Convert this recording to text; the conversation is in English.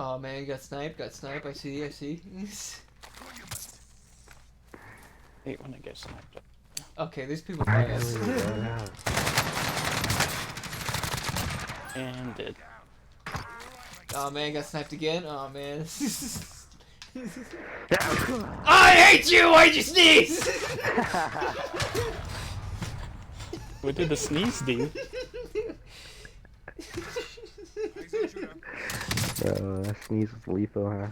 Oh man, got sniped, I see, I see. Hate when I get sniped up. Okay, these people fight us. And dead. Oh man, got sniped again. Oh man. I hate you! Why'd you sneeze? What did the sneeze do? That sneeze was lethal, huh?